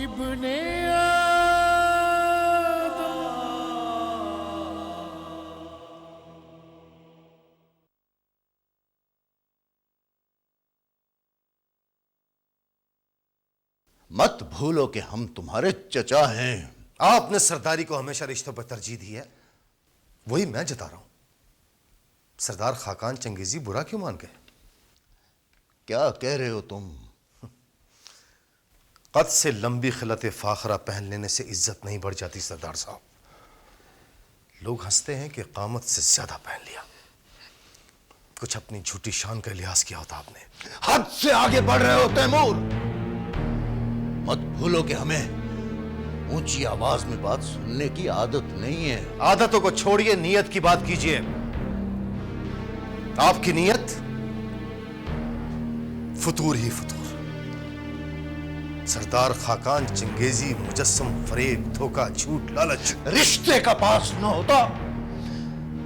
इब्ने आदम। मत भूलो कि हम तुम्हारे चचा हैं। आपने सरदारी को हमेशा रिश्तों पर तरजीह दी है, वही मैं जता रहा हूं। सरदार खाकान चंगेजी बुरा क्यों मान गए? क्या कह रहे हो तुम? कद से लंबी खिलत फाखरा पहन लेने से इज्जत नहीं बढ़ जाती सरदार साहब। लोग हंसते हैं कि कामत से ज्यादा पहन लिया। कुछ अपनी झूठी शान का लिहाज किया होता आपने। हद से आगे बढ़ रहे हो तैमूर। मत भूलो कि हमें ऊंची आवाज में बात सुनने की आदत नहीं है। आदतों को छोड़िए, नियत की बात कीजिए। आपकी नियत फतूर ही फतूर। सरदार खाकान चंगेजी मुजस्सम, फरेब, धोखा, झूठ, लालच। रिश्ते का पास न होता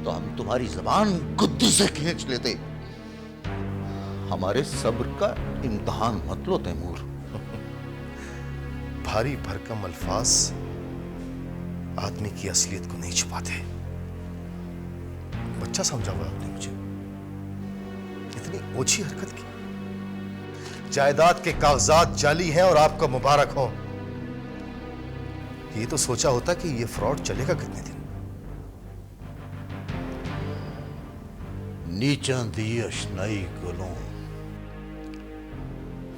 तो हम तुम्हारी जबान गुद्दी से खींच लेते। हमारे सब्र का इम्तिहान मत लो तैमूर। भारी भरकम अल्फाज आदमी की असलियत को नहीं छुपाते। बच्चा समझा हुआ आपने मुझे। इतनी ओछी हरकत की। जायदाद के कागजात जाली हैं और आपका मुबारक हो। ये तो सोचा होता कि ये फ्रॉड चलेगा कितने दिन। नीचा दी अशनाई गुलों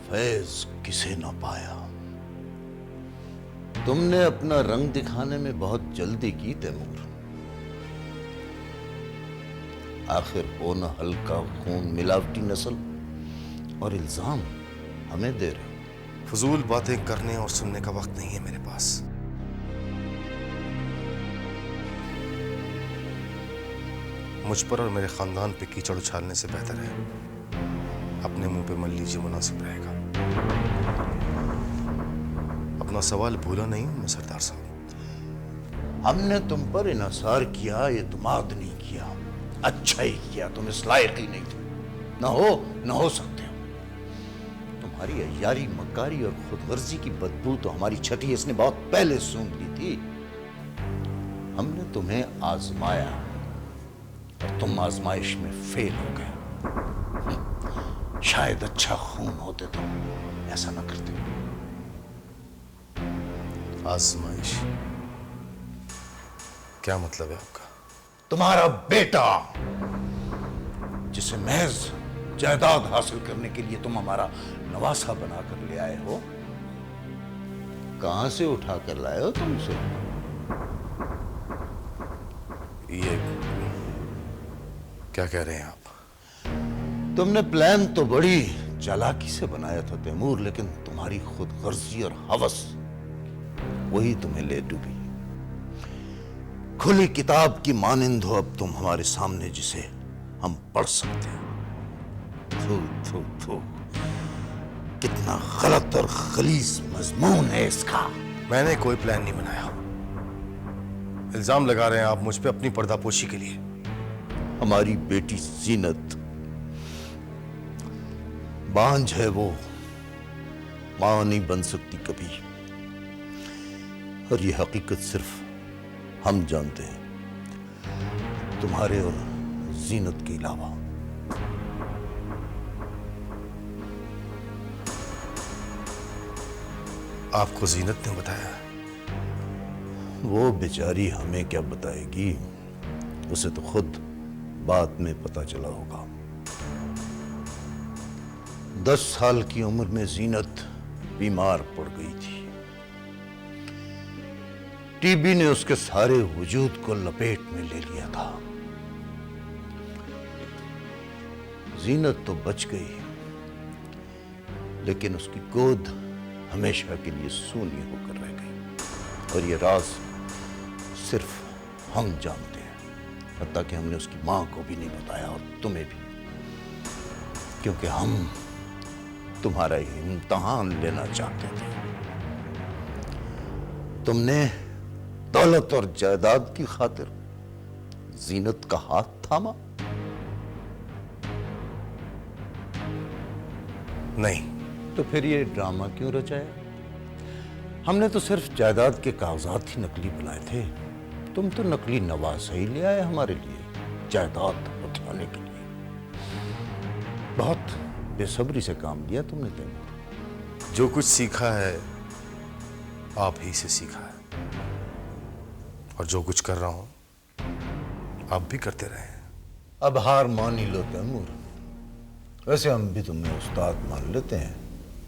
फैज किसे न पाया। तुमने अपना रंग दिखाने में बहुत जल्दी की तैमूर। आखिर हो न हल्का खून मिलावटी नस्ल और इल्जाम हमें दे रहे हो। फजूल बातें करने और सुनने का वक्त नहीं है मेरे पास। मुझ पर और मेरे खानदान पे कीचड़ उछालने से बेहतर है अपने मुंह पे मल लीजिए, मुनासिब रहेगा। अपना सवाल भूला नहीं हूं मैं सरदार साहब। हमने तुम पर इन्हिसार किया, एतमाद नहीं किया। अच्छा ही किया, तुम इस लायक ही नहीं थे। न हो सकते हो। तुम्हारी अय्यारी, मक्कारी और खुदगर्जी की बदबू तो हमारी छठी इसने बहुत पहले सूंघ ली थी। हमने तुम्हें आजमाया और तुम आजमाइश में फेल हो गए। शायद अच्छा खून होते तो ऐसा न करते। आजमाइश क्या मतलब है आपका? तुम्हारा बेटा जिसे महज जायदाद हासिल करने के लिए तुम हमारा नवासा बनाकर ले आए हो, कहां से उठा कर लाए हो तुमसे? ये क्या कह रहे हैं आप? तुमने प्लान तो बड़ी चालाकी से बनाया था तैमूर, लेकिन तुम्हारी खुदगर्जी और हवस वही तुम्हें ले डूबी। खुली किताब की मानिंद हो अब तुम हमारे सामने, जिसे हम पढ़ सकते हैं। थू थू थू, कितना गलत और खलीस मजमून है इसका। मैंने कोई प्लान नहीं बनाया। इल्जाम लगा रहे हैं आप मुझ पे अपनी पर्दापोशी के लिए। हमारी बेटी जीनत बांझ है, वो मां नहीं बन सकती कभी। और ये हकीकत सिर्फ हम जानते हैं, तुम्हारे और जीनत के अलावा। आपको जीनत ने बताया? वो बेचारी हमें क्या बताएगी, उसे तो खुद बाद में पता चला होगा। 10 साल की उम्र में जीनत बीमार पड़ गई थी। टीबी ने उसके सारे वजूद को लपेट में ले लिया था। जीनत तो बच गई, लेकिन उसकी गोद हमेशा के लिए सूनी होकर रह गई। और ये राज सिर्फ हम जानते हैं, हत्ता कि हमने उसकी मां को भी नहीं बताया, और तुम्हें भी, क्योंकि हम तुम्हारा इम्तिहान लेना चाहते थे। तुमने दौलत और जायदाद की खातिर जीनत का हाथ थामा? नहीं। तो फिर ये ड्रामा क्यों रचाया? हमने तो सिर्फ जायदाद के कागजात ही नकली बनाए थे। तुम तो नकली नवासा ही ले आए हमारे लिए जायदाद उठाने के लिए। बहुत बेसब्री से काम लिया तुमने तैमूर। जो कुछ सीखा है आप ही से सीखा है, और जो कुछ कर रहा हूं आप भी करते रहे हैं। अब हार मान ही लो तैमूर। वैसे हम भी तुम्हें उस्ताद मान लेते हैं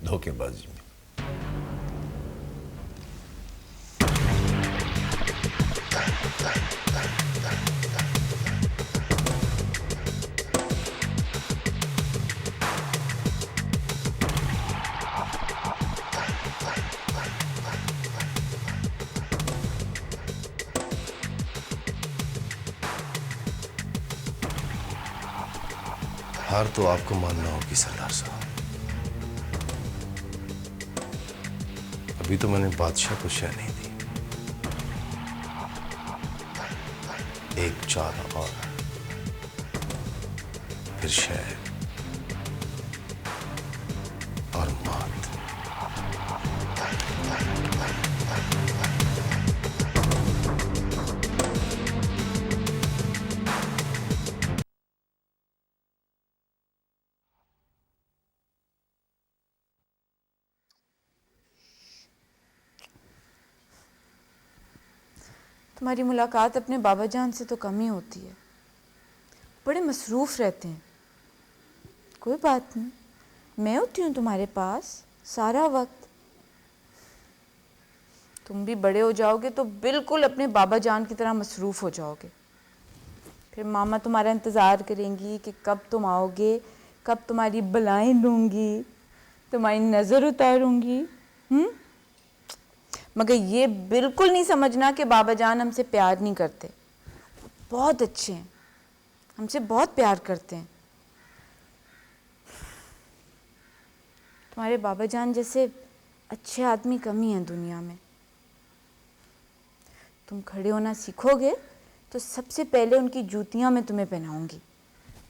धोखेबाजी में। हार तो आपको मानना होगी सरदार साहब। अभी तो मैंने बादशाह को शह नहीं दी, एक चाल और फिर शह और मात। तुम्हारी मुलाकात अपने बाबा जान से तो कम ही होती है, बड़े मसरूफ़ रहते हैं। कोई बात नहीं, मैं होती हूँ तुम्हारे पास सारा वक्त। तुम भी बड़े हो जाओगे तो बिल्कुल अपने बाबा जान की तरह मसरूफ़ हो जाओगे। फिर मामा तुम्हारा इंतज़ार करेंगी कि कब तुम आओगे, कब तुम्हारी बलाएं लूँगी, तुम्हारी नज़र उतारूँगी। मगर ये बिल्कुल नहीं समझना कि बाबा जान हमसे प्यार नहीं करते। बहुत अच्छे हैं, हमसे बहुत प्यार करते हैं। तुम्हारे बाबा जान जैसे अच्छे आदमी कम ही हैं दुनिया में। तुम खड़े होना सीखोगे तो सबसे पहले उनकी जूतियां मैं तुम्हें पहनाऊंगी,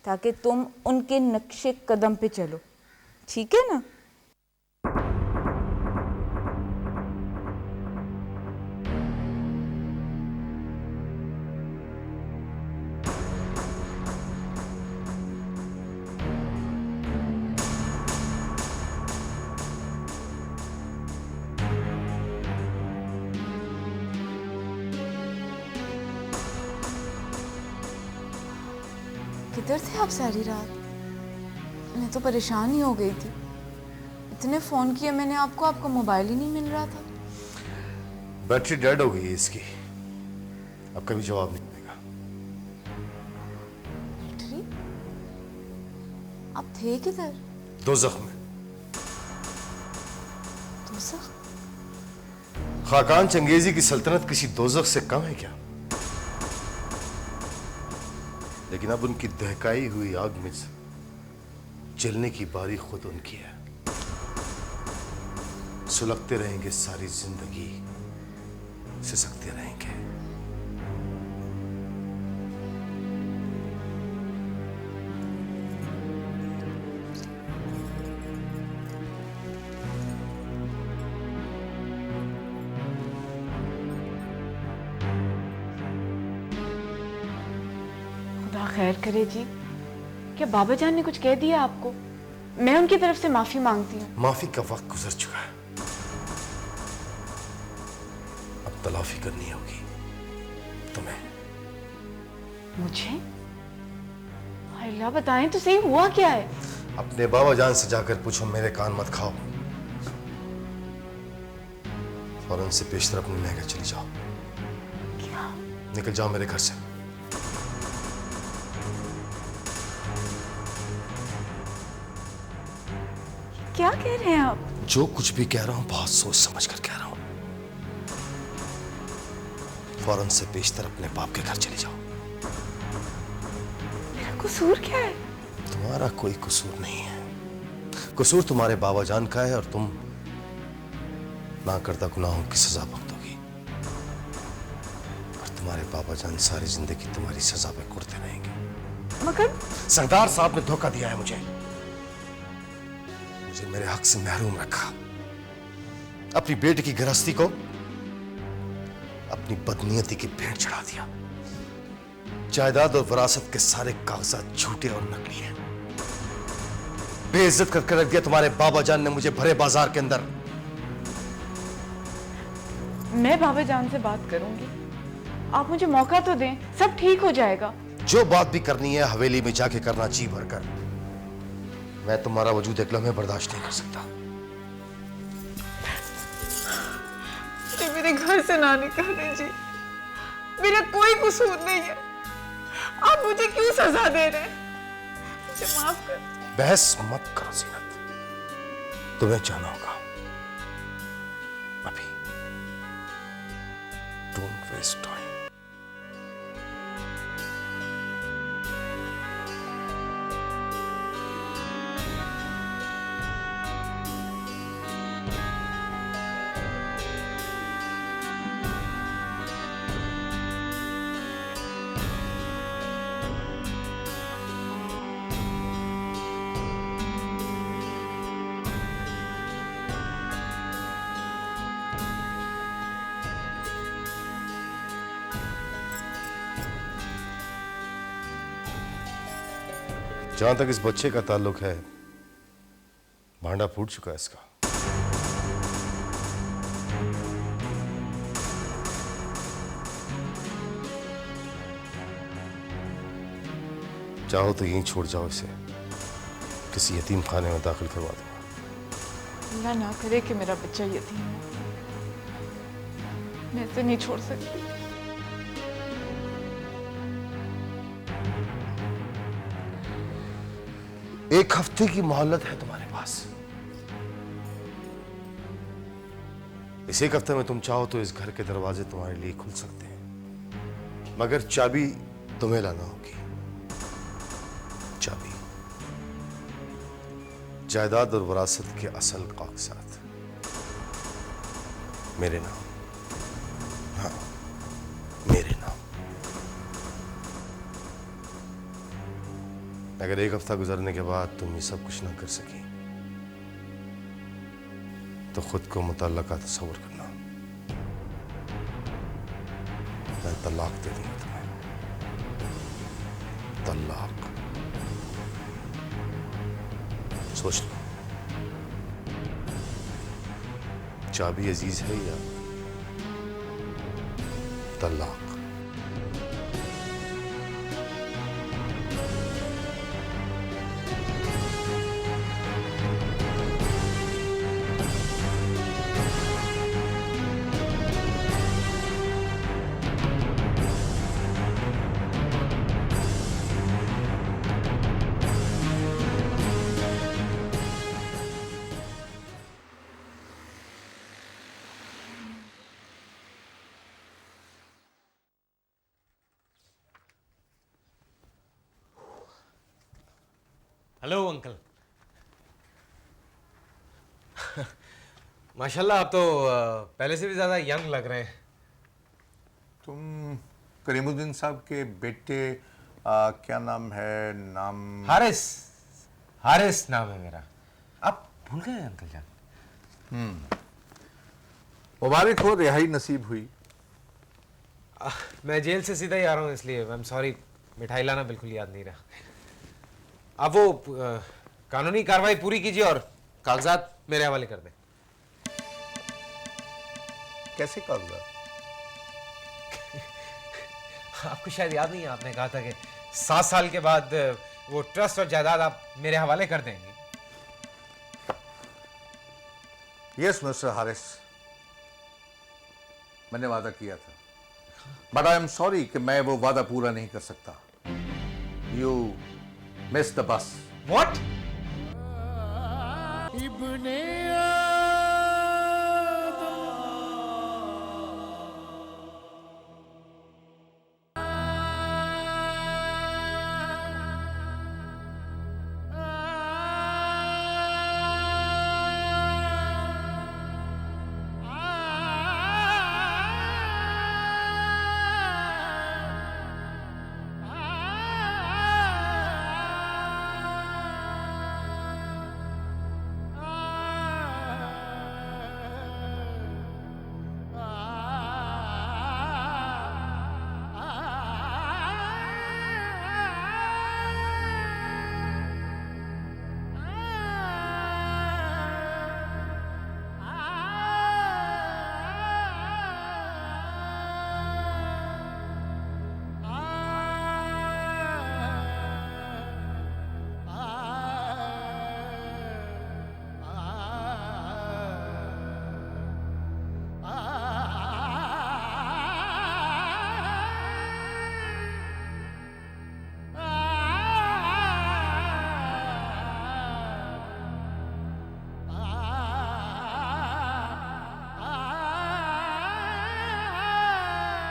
ताकि तुम उनके नक्शे कदम पे चलो। ठीक है ना? किधर थे आप सारी रात? मैं तो परेशान ही हो गई थी। इतने फ़ोन किए मैंने आपको, आपका मोबाइल ही नहीं मिल रहा था। बैटरी डेड हो गई है इसकी, अब कभी जवाब नहीं देगा। बैटरी? आप थे किधर? दोज़ख में। दोज़ख? खाकान चंगेजी की सल्तनत किसी दोज़ख से कम है क्या? लेकिन अब उनकी दहकाई हुई आग में जलने की बारी खुद उनकी है। सुलगते रहेंगे सारी जिंदगी, सिसकते रहेंगे। खुदा खैर करे जी। क्या बाबा जान ने कुछ कह दिया आपको? मैं उनकी तरफ से माफी मांगती हूँ। माफी का वक्त गुजर चुका है, अब तलाफी करनी होगी तुम्हें। मुझे? हाय अल्लाह, बताएं तो सही, हुआ क्या है? अपने बाबा जान से जाकर पूछो, मेरे कान मत खाओ। फौरन से पेशतर अपने महल चली जाओ। क्या? निकल जाओ मेरे घर से। क्या कह रहे हैं आप? जो कुछ भी कह रहा हूं बहुत सोच समझ कर कह रहा हूं। फौरन से पेशतर अपने बाप के घर चले जाओ। मेरा कसूर क्या है? तुम्हारा कोई कसूर नहीं है, कसूर तुम्हारे बाबा जान का है, और तुम ना करता गुनाहों की सजा भुगतोगी, और तुम्हारे बाबा जान सारी जिंदगी तुम्हारी सजा पे कुड़ते रहेंगे। मगर सरदार साहब ने धोखा दिया है मुझे मेरे हक से महरूम रखा, अपनी बेटी की गृहस्थी को अपनी बदनीयती की भेंट चढ़ा दिया। जायदाद और विरासत के सारे कागजात झूठे और नकली हैं। बेइज्जत करके रख दिया तुम्हारे बाबा जान ने मुझे भरे बाजार के अंदर। मैं बाबा जान से बात करूंगी, आप मुझे मौका तो दें, सब ठीक हो जाएगा। जो बात भी करनी है हवेली में जाके करना जी भरकर। मैं तुम्हारा वजूद एक लम्हे बर्दाश्त नहीं कर सकता। मुझे मेरे घर से ना निकाल दीजिए, मेरा कोई कसूर नहीं है। आप मुझे क्यों सजा दे रहे हैं? मुझे माफ कर। बहस मत करो जीनत, तुम्हें जाना होगा अभी। Don't waste time. जहां तक इस बच्चे का ताल्लुक है, भांडा फूट चुका है इसका। चाहो तो यहीं छोड़ जाओ इसे, किसी यतीम खाने में दाखिल करवा दूंगा। अल्लाह ना करे कि मेरा बच्चा यतीम हो, मैं इसे नहीं छोड़ सकती। एक हफ्ते की मोहलत है तुम्हारे पास। इस एक हफ्ते में तुम चाहो तो इस घर के दरवाजे तुम्हारे लिए खुल सकते हैं, मगर चाबी तुम्हें लाना होगी। चाबी, जायदाद और विरासत के असल कागजात मेरे नाम। हाँ, मेरे नाम। अगर एक हफ्ता गुजरने के बाद तुम ये सब कुछ ना कर सकी तो खुद को मुतल्लका तस्वुर करना। मैं तलाक दे दूंगा तुम्हें। तलाक। सोच लो, चाबी अजीज है या तलाक? Hello uncle. माशाल्लाह, आप तो पहले से भी ज़्यादा यंग लग रहे हैं। तुम करीमुद्दीन साहब के बेटे क्या नाम है? नाम हारिस। हारिस नाम है मेरा। आप भूल गए अंकल जान? मुबारक हो, रिहाई नसीब हुई। मैं जेल से सीधा ही आ रहा हूँ, इसलिए आई एम सॉरी, मिठाई लाना बिल्कुल याद नहीं रहा। आप वो कानूनी कार्रवाई पूरी कीजिए और कागजात मेरे हवाले कर दें। कैसे कागजात? आपको शायद याद नहीं है, आपने कहा था कि 7 साल के बाद वो ट्रस्ट और जायदाद आप मेरे हवाले कर देंगे। यस मिस्टर हारिस, मैंने वादा किया था, बट आई एम सॉरी कि मैं वो वादा पूरा नहीं कर सकता। You miss the bus. What? Ibn